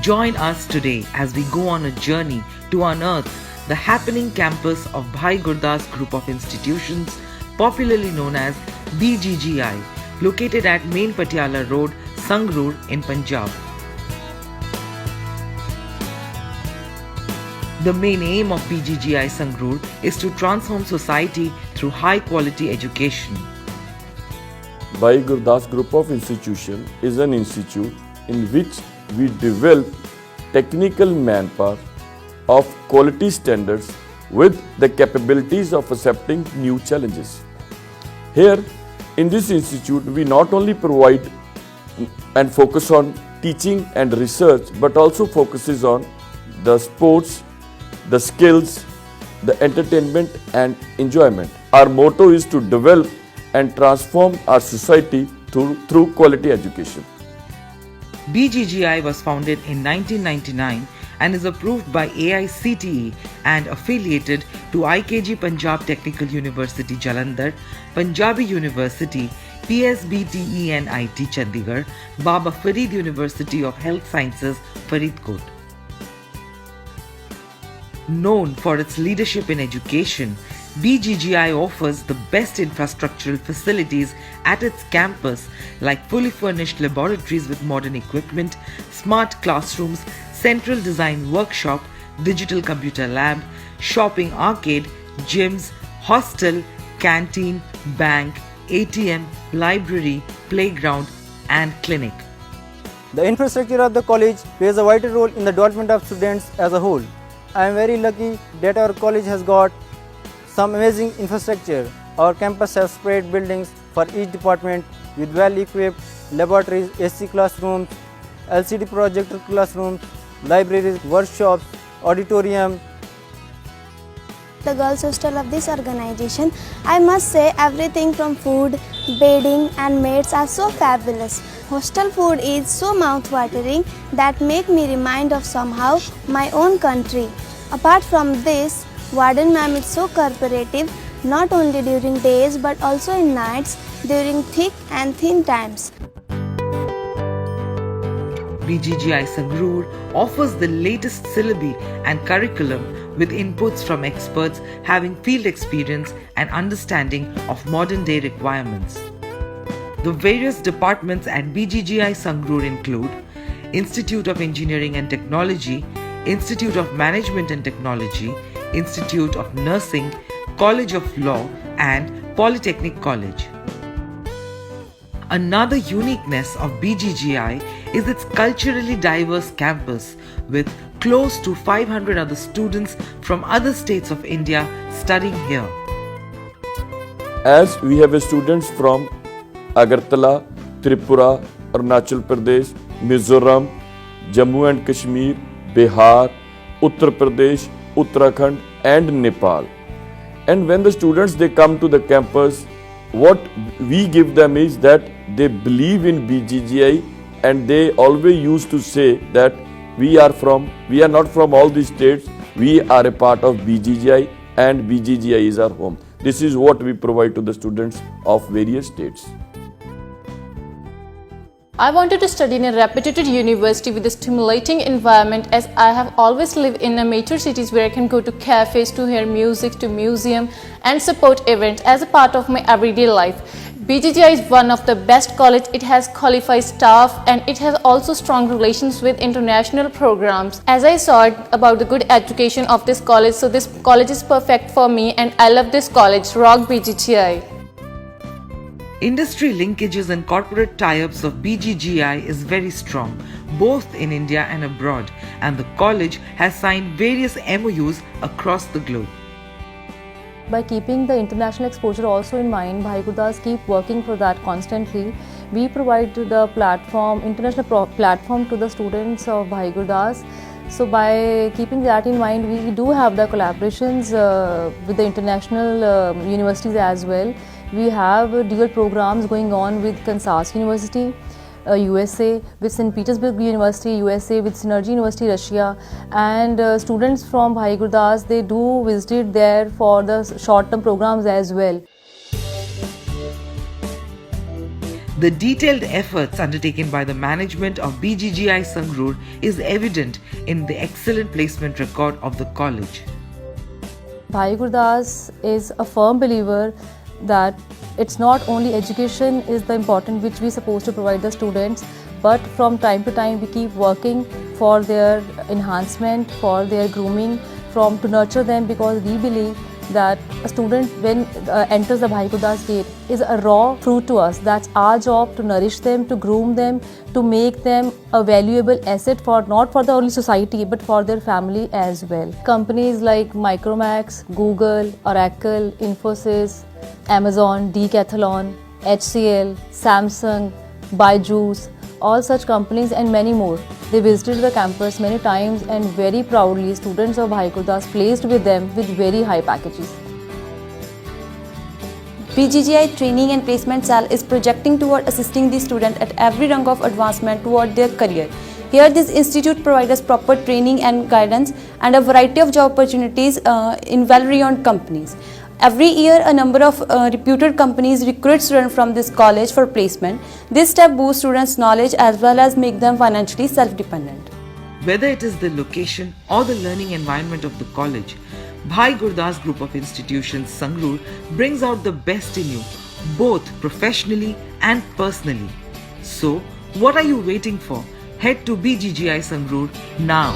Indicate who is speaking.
Speaker 1: Join us today as we go on a journey to unearth the happening campus of Bhai Gurdas Group of Institutions, popularly known as BGGI, located at Main Patiala Road, Sangrur in Punjab. The main aim of BGGI Sangrur is to transform society through high-quality education.
Speaker 2: Bhai Gurdas Group of Institution is an institute in which we develop technical manpower of quality standards with the capabilities of accepting new challenges. Here, in this institute, we not only provide and focus on teaching and research, but also focuses on the sports, the skills, the entertainment and enjoyment. Our motto is to develop and transform our society through quality education.
Speaker 1: BGGI was founded in 1999 and is approved by AICTE and affiliated to IKG Punjab Technical University Jalandhar, Punjabi University, PSBTENIT Chandigarh, Baba Farid University of Health Sciences, Faridkot. Known for its leadership in education, BGGI offers the best infrastructural facilities at its campus like fully furnished laboratories with modern equipment, smart classrooms, central design workshop, digital computer lab, shopping arcade, gyms, hostel, canteen, bank, ATM, library, playground and clinic.
Speaker 3: The infrastructure of the college plays a vital role in the development of students as a whole. I am very lucky that our college has got some amazing infrastructure. Our campus has separate buildings for each department with well-equipped laboratories, AC classrooms, LCD projector classrooms, libraries, workshops, auditorium.
Speaker 4: The girls' hostel of this organization, I must say everything from food, bedding and mates are so fabulous. Hostel food is so mouth-watering that make me remind of somehow my own country. Apart from this, Warden ma'am is so cooperative not only during days but also in nights during thick and thin times.
Speaker 1: BGGI Sangrur offers the latest syllabi and curriculum with inputs from experts having field experience and understanding of modern day requirements. The various departments at BGGI Sangrur include Institute of Engineering and Technology, Institute of Management and Technology, Institute of Nursing, College of Law and Polytechnic College. Another uniqueness of BGGI is its culturally diverse campus with close to 500 other students from other states of India studying here.
Speaker 2: As we have students from Agartala, Tripura, Arunachal Pradesh, Mizoram, Jammu and Kashmir, Bihar, Uttar Pradesh, Uttarakhand and Nepal. And when the students they come to the campus, what we give them is that they believe in BGGI and they always used to say that we are not from all these states, we are a part of BGGI and BGGI is our home. This is what we provide to the students of various states.
Speaker 5: I wanted to study in a reputed university with a stimulating environment as I have always lived in a major cities where I can go to cafes, to hear music, to museum and support events as a part of my everyday life. BGGI is one of the best college. It has qualified staff and it has also strong relations with international programs. As I saw about the good education of this college, so this college is perfect for me and I love this college. Rock BGGI.
Speaker 1: Industry linkages and corporate tie-ups of BGGI is very strong, both in India and abroad, and the college has signed various MOUs across the globe.
Speaker 6: By keeping the international exposure also in mind, Bhai Gurdas keep working for that constantly. We provide the platform, international platform to the students of Bhai Gurdas. So by keeping that in mind, we do have the collaborations with the international universities as well. We have dual programs going on with Kansas University, USA, with St. Petersburg University, USA, with Synergy University, Russia, and students from Bhai Gurdas, they do visit there for the short-term programs as well.
Speaker 1: The detailed efforts undertaken by the management of BGGI Sangrur is evident in the excellent placement record of the college.
Speaker 6: Bhai Gurdas is a firm believer that it's not only education is the important which we supposed to provide the students, but from time to time we keep working for their enhancement, for their grooming, to nurture them, because we believe that a student when enters the Bhai Gurdas gate is a raw fruit to us. That's our job, to nourish them, to groom them, to make them a valuable asset for not for the only society but for their family as well. Companies like Micromax, Google, Oracle, Infosys, Amazon, Decathlon, HCL, Samsung, Byju's, all such companies and many more. They visited the campus many times, and very proudly students of Bhai Gurdas placed with them with very high packages.
Speaker 7: BGGI Training and Placement Cell is projecting toward assisting the student at every rung of advancement toward their career. Here this institute provides us proper training and guidance and a variety of job opportunities in well-renowned companies. Every year, a number of reputed companies recruit students from this college for placement. This step boosts students' knowledge as well as make them financially self-dependent.
Speaker 1: Whether it is the location or the learning environment of the college, Bhai Gurdas Group of Institutions Sangrur brings out the best in you, both professionally and personally. So, what are you waiting for? Head to BGGI Sangrur now.